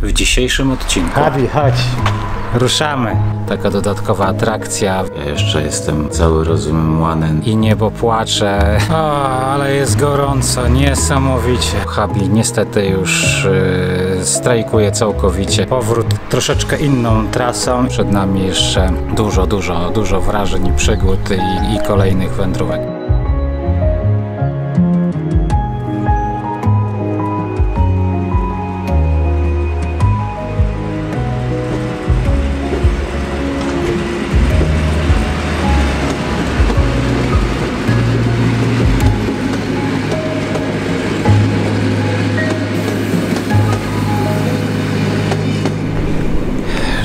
W dzisiejszym odcinku Abi, chodź. ruszamy. Taka dodatkowa atrakcja. Ja jeszcze jestem cały rozumymłany i niebo płacze. O, ale jest gorąco, niesamowicie. Habi niestety już strajkuje całkowicie. Powrót troszeczkę inną trasą. Przed nami jeszcze dużo wrażeń i przygód i kolejnych wędrówek.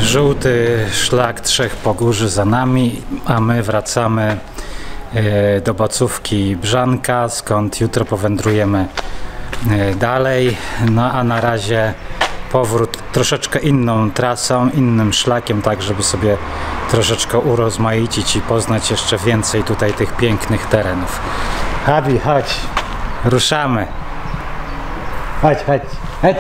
Żółty szlak Trzech Pogórzy za nami, a my wracamy do Bacówki Brzanka, skąd jutro powędrujemy dalej. No a na razie powrót troszeczkę inną trasą, innym szlakiem, tak żeby sobie troszeczkę urozmaicić i poznać jeszcze więcej tutaj tych pięknych terenów. Abi, chodź. Ruszamy! Chodź, chodź, chodź.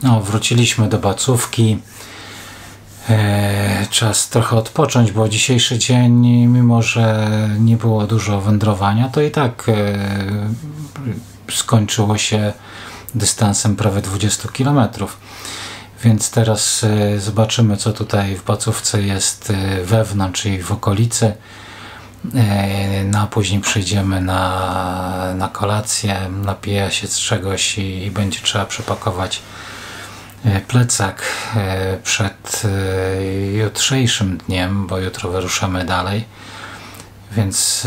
No, wróciliśmy do Bacówki. Czas trochę odpocząć, bo dzisiejszy dzień, mimo że nie było dużo wędrowania, to i tak skończyło się dystansem prawie 20 km. Więc teraz zobaczymy, co tutaj w Bacówce jest wewnątrz, czyli w okolicy. No a później przyjdziemy na kolację, napija się z czegoś i będzie trzeba przepakować plecak przed jutrzejszym dniem, bo jutro wyruszamy dalej, więc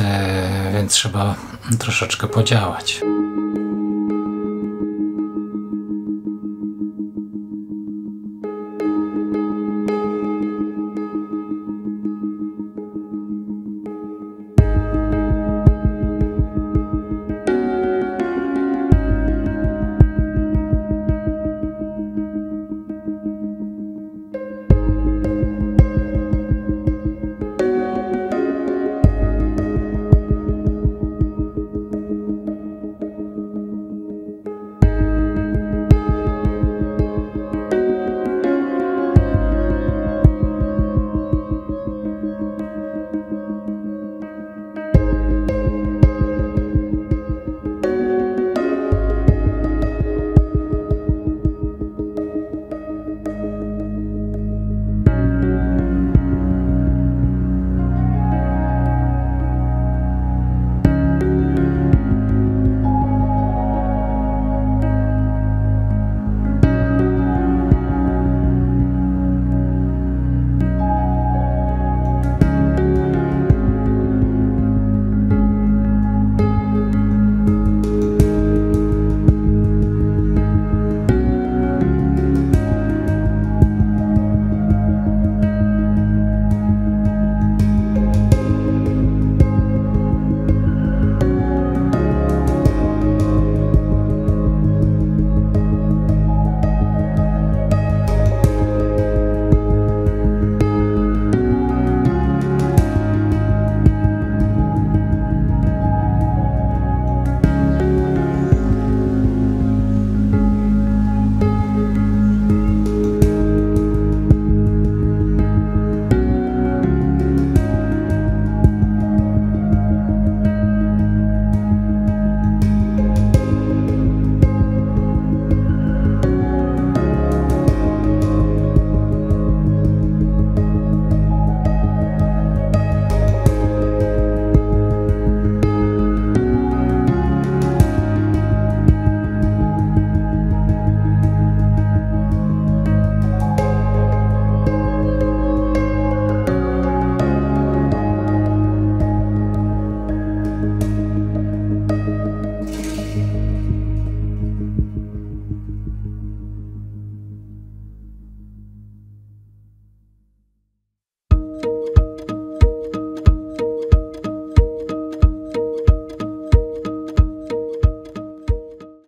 trzeba troszeczkę podziałać.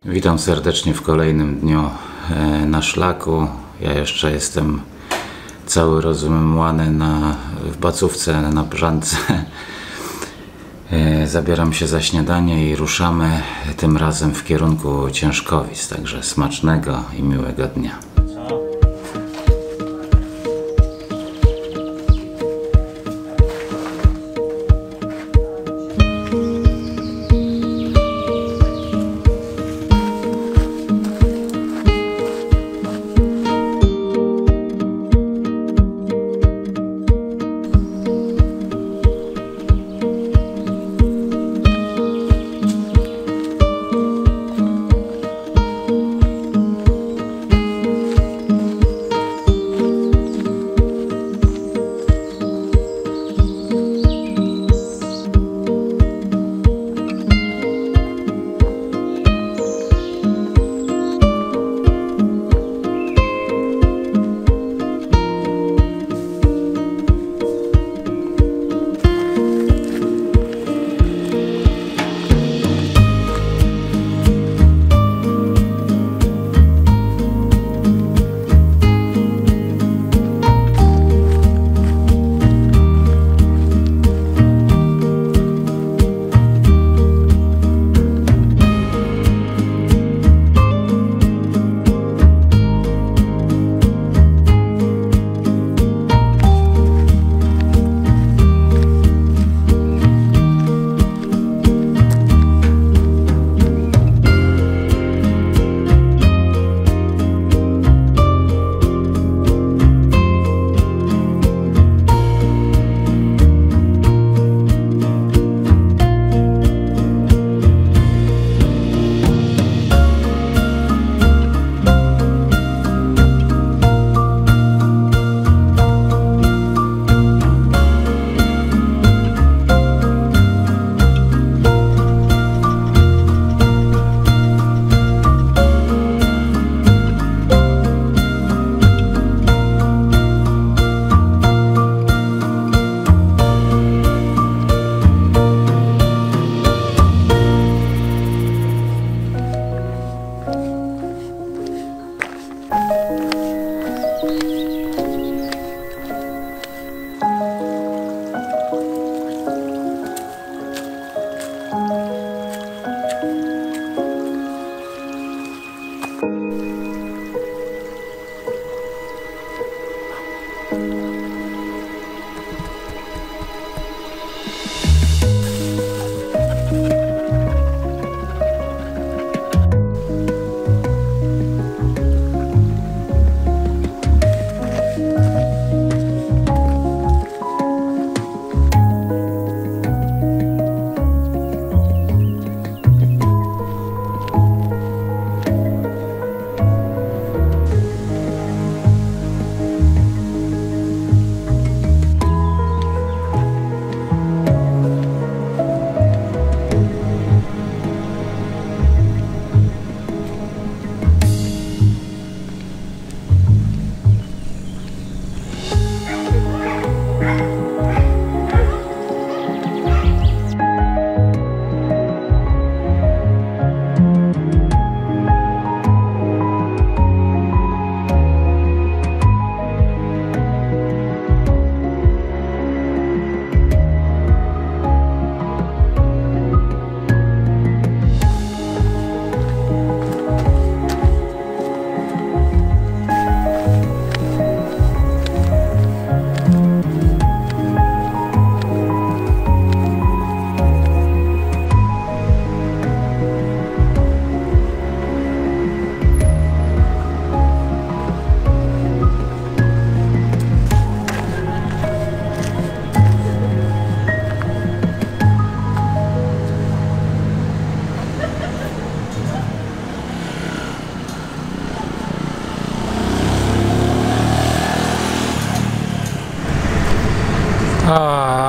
Witam serdecznie w kolejnym dniu na szlaku. Ja jeszcze jestem cały rozmemłany w bacówce, na brzance. Zabieram się za śniadanie i ruszamy tym razem w kierunku Ciężkowic. Także smacznego i miłego dnia.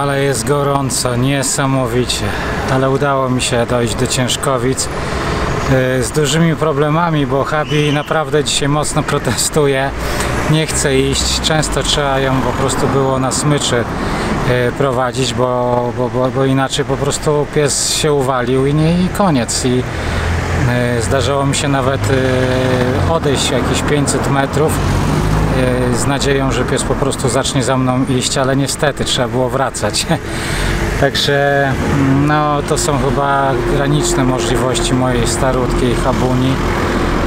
Ale jest gorąco, niesamowicie. Ale udało mi się dojść do Ciężkowic z dużymi problemami, bo Habi naprawdę dzisiaj mocno protestuje. Nie chce iść, często trzeba ją po prostu było na smyczy prowadzić, bo inaczej po prostu pies się uwalił i koniec. Zdarzało mi się nawet odejść jakieś 500 metrów z nadzieją, że pies po prostu zacznie za mną iść, ale niestety trzeba było wracać. Także no, to są chyba graniczne możliwości mojej starutkiej Habuni,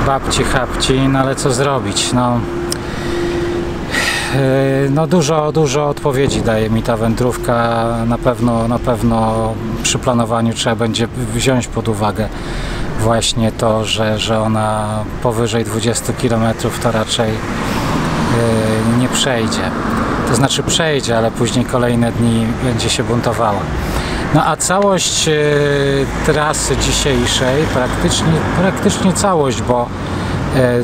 babci Habci, no ale co zrobić, no dużo odpowiedzi daje mi ta wędrówka. Na pewno przy planowaniu trzeba będzie wziąć pod uwagę właśnie to, że ona powyżej 20 km to raczej nie przejdzie. To znaczy przejdzie, ale później kolejne dni będzie się buntowała. No a całość trasy dzisiejszej, praktycznie całość, bo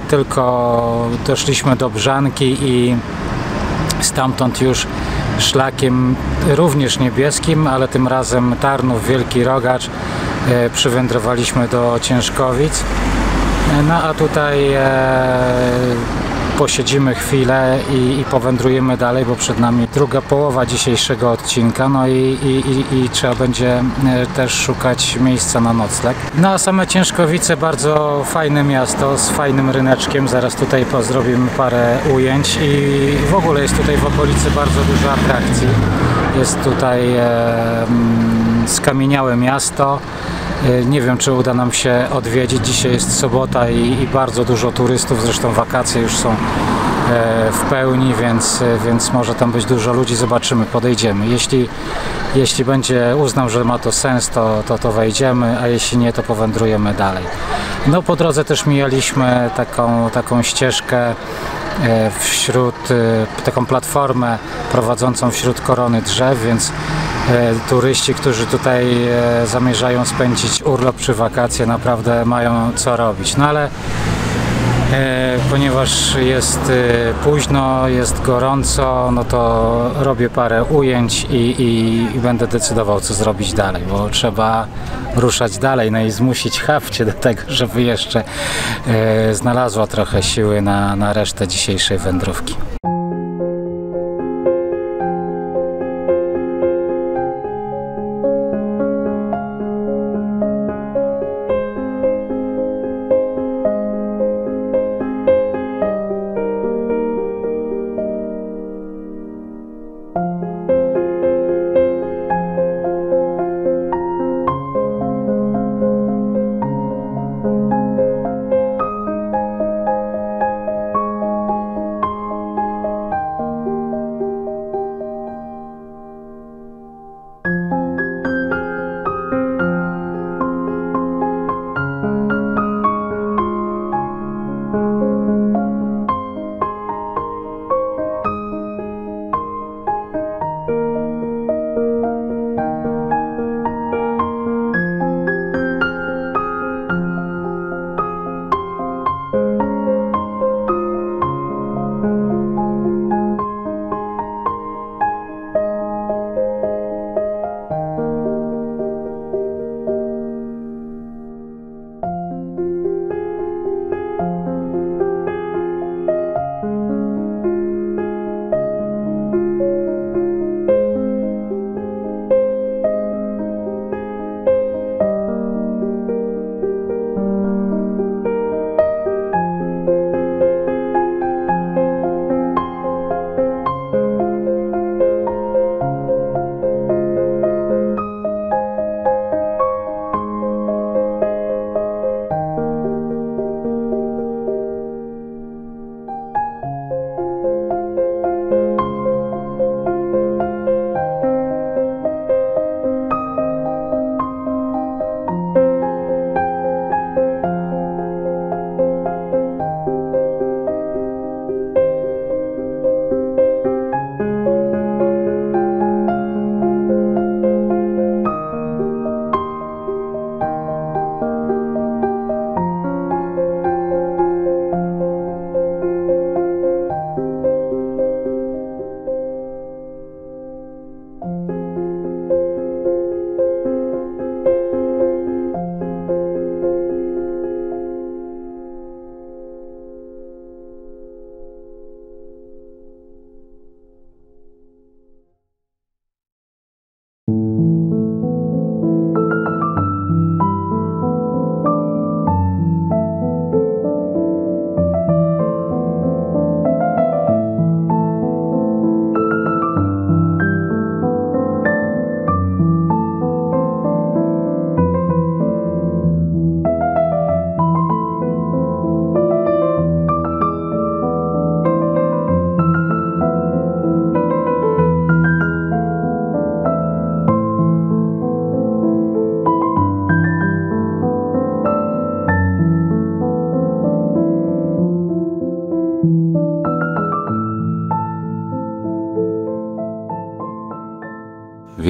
tylko doszliśmy do Brzanki i stamtąd już szlakiem również niebieskim, ale tym razem Tarnów, Wielki Rogacz, przywędrowaliśmy do Ciężkowic. No a tutaj posiedzimy chwilę i powędrujemy dalej, bo przed nami druga połowa dzisiejszego odcinka, no i trzeba będzie też szukać miejsca na nocleg. No a same Ciężkowice, bardzo fajne miasto z fajnym ryneczkiem, zaraz tutaj zrobimy parę ujęć i w ogóle jest tutaj w okolicy bardzo dużo atrakcji. Jest tutaj skamieniałe miasto. Nie wiem, czy uda nam się odwiedzić. Dzisiaj jest sobota i bardzo dużo turystów, zresztą wakacje już są w pełni, więc może tam być dużo ludzi. Zobaczymy, podejdziemy. Jeśli będzie uznał, że ma to sens, to wejdziemy, a jeśli nie, to powędrujemy dalej. No po drodze też mijaliśmy taką ścieżkę taką platformę prowadzącą wśród korony drzew, więc turyści, którzy tutaj zamierzają spędzić urlop czy wakacje, naprawdę mają co robić. No ale ponieważ jest późno, jest gorąco, no to robię parę ujęć i będę decydował, co zrobić dalej, bo trzeba ruszać dalej, no i zmusić Habcię do tego, żeby jeszcze znalazła trochę siły na resztę dzisiejszej wędrówki.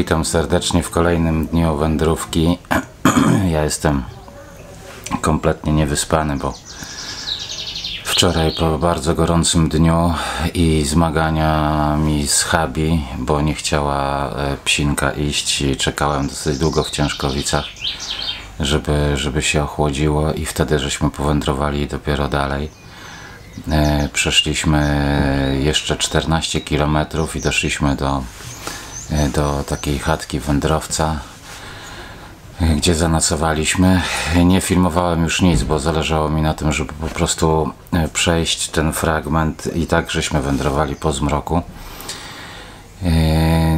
Witam serdecznie w kolejnym dniu wędrówki. Ja jestem kompletnie niewyspany, bo wczoraj po bardzo gorącym dniu i zmaganiami z Habi, bo nie chciała psinka iść i czekałem dosyć długo w Ciężkowicach, żeby się ochłodziło, i wtedy żeśmy powędrowali dopiero dalej. Przeszliśmy jeszcze 14 km i doszliśmy do takiej chatki wędrowca, gdzie zanocowaliśmy. Nie filmowałem już nic, bo zależało mi na tym, żeby po prostu przejść ten fragment, i tak żeśmy wędrowali po zmroku.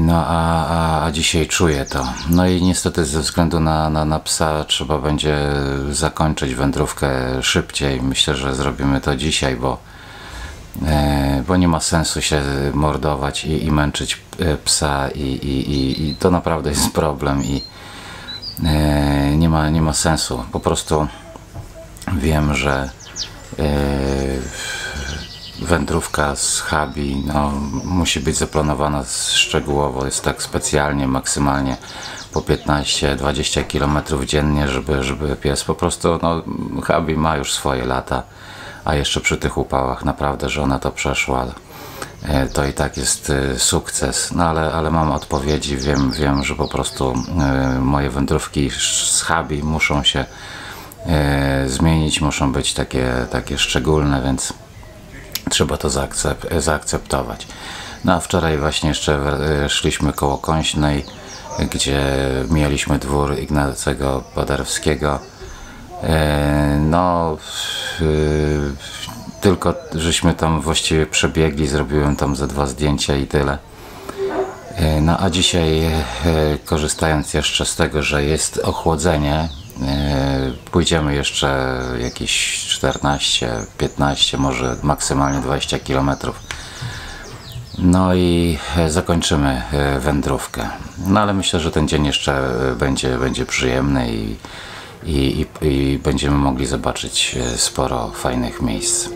No a dzisiaj czuję to. No i niestety ze względu na psa trzeba będzie zakończyć wędrówkę szybciej. Myślę, że zrobimy to dzisiaj, bo nie ma sensu się mordować i męczyć psa, i to naprawdę jest problem, i nie ma sensu. Po prostu wiem, że wędrówka z Habi musi być zaplanowana szczegółowo, jest tak specjalnie, maksymalnie po 15-20 km dziennie, żeby pies po prostu, Habi ma już swoje lata, a jeszcze przy tych upałach naprawdę, że ona to przeszła, to i tak jest sukces. Ale mam odpowiedzi, wiem, że po prostu moje wędrówki z Habi muszą się zmienić, muszą być takie szczególne, więc trzeba to zaakceptować. No a wczoraj właśnie jeszcze szliśmy koło Kąśnej, gdzie mieliśmy dwór Ignacego Paderewskiego. Tylko żeśmy tam właściwie przebiegli, zrobiłem tam ze 2 zdjęcia i tyle. No a dzisiaj, korzystając jeszcze z tego, że jest ochłodzenie, pójdziemy jeszcze jakieś 14, 15, może maksymalnie 20 km. No i zakończymy wędrówkę. No ale myślę, że ten dzień jeszcze będzie przyjemny i będziemy mogli zobaczyć sporo fajnych miejsc.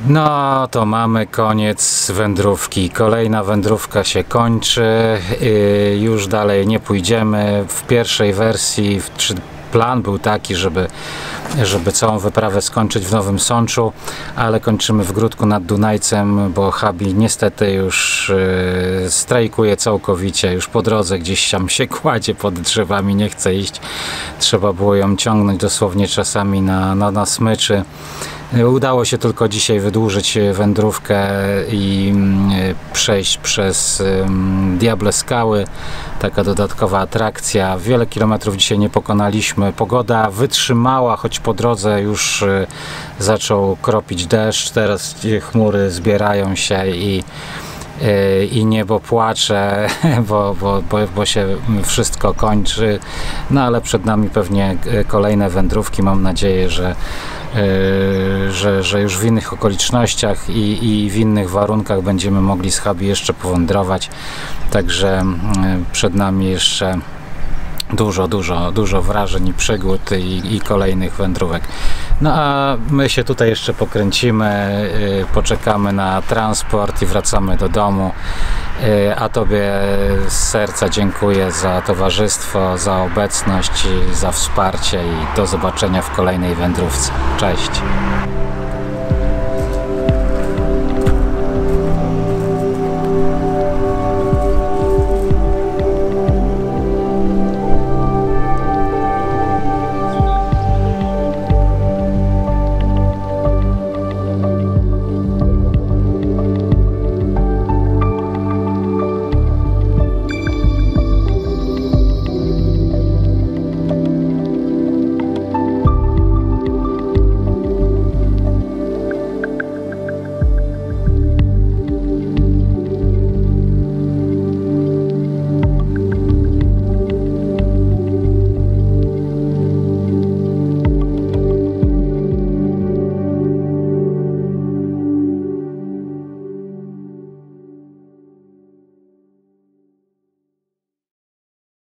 No to mamy koniec wędrówki. Kolejna wędrówka się kończy. Już dalej nie pójdziemy. W pierwszej wersji plan był taki, żeby całą wyprawę skończyć w Nowym Sączu, ale kończymy w Gródku nad Dunajcem, bo Habi niestety już strajkuje całkowicie. Już po drodze gdzieś tam się kładzie pod drzewami, nie chce iść. Trzeba było ją ciągnąć dosłownie czasami na smyczy. Udało się tylko dzisiaj wydłużyć wędrówkę i przejść przez Diable Skały. Taka dodatkowa atrakcja. Wiele kilometrów dzisiaj nie pokonaliśmy. Pogoda wytrzymała, choć po drodze już zaczął kropić deszcz. Teraz chmury zbierają się i niebo płacze, bo się wszystko kończy. No ale przed nami pewnie kolejne wędrówki. Mam nadzieję, że już w innych okolicznościach i w innych warunkach będziemy mogli z Habi jeszcze powędrować. Także przed nami jeszcze dużo wrażeń i przygód i kolejnych wędrówek. No a my się tutaj jeszcze pokręcimy, poczekamy na transport i wracamy do domu. A Tobie z serca dziękuję za towarzystwo, za obecność, za wsparcie i do zobaczenia w kolejnej wędrówce. Cześć!